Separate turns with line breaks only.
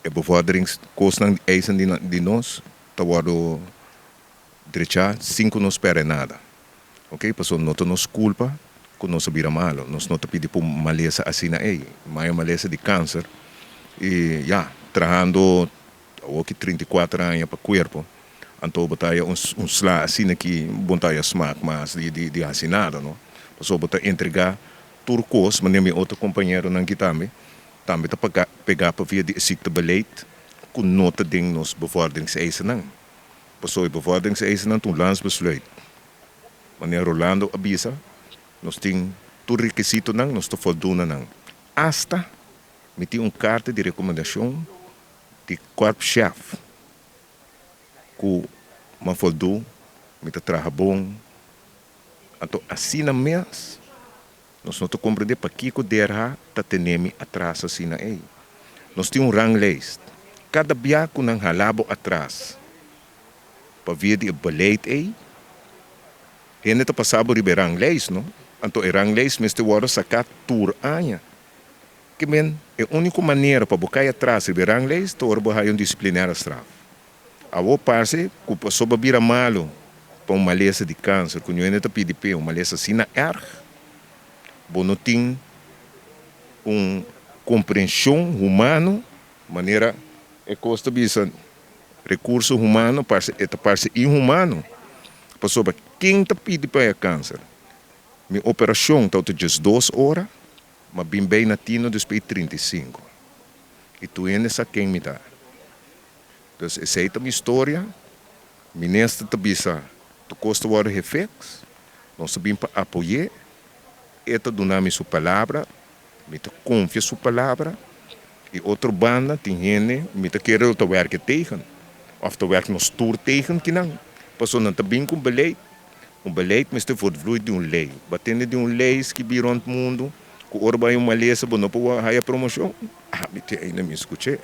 E bevorderingskosten eisen de nós, tá wado direita, 5 não espera nada. Ok? Passou não nos culpa, que nós vira malo. Nós não pedimos por maleza assim na maior maleza de câncer. E trabalhando aqui 34 anos para o corpo. Então, botar um slá assim que botar smaak, mas de assinado, não? Passou botar entregar turcos, mas nem outro companheiro não que também para pegar para via de ziektebeleid, com nota de nos bevordingseisen não. Passou bevordingseisen não, toen landsbesluit. Wanneer Rolando avisa, nós tem todo requisito não, nós te voldoen não. Hasta met carta de recomendação de korpschef. Que man voldoen met het trabalho bom. Então, assim na mês, nós não compreender para que o derra tá tenemi atrás assim na Nós temos ranglijst. Cada biaco nang halabo atrás. Para ver de beleid Hene te passava de ranglijst, não? Então, o ranglijst mesmo agora sacar tour anya. Que men é a única maneira para buscar atrás de ranglijst, to orbo um disciplinar straf. A o parce, que passou a vira malo para uma maleza de câncer, que não é PDP, uma maleza assim na erg. Não tem compreensão humana, maneira é custa bisa recurso humano parece inhumano. Passou para quem te pede para câncer. Minha operação está de 2 horas, mas bem na tino depois 35. E tu ainda sabe quem me dá. Então, essa é a minha história. Ministro te bisa, tu custa o reflex, nós sabemos para apoiar. Eta donami sua palavra, me te confia sua palavra, e outra banda tem gente, me te querer te werken tegen, of te werken nos toer tegen, que não. Passou não te bem com beleid, beleid mas te voortvloeit de lei. Batende de lei que bi rond mundo, que orba uma lei, se não pode haver promoção, me te ainda me escutei.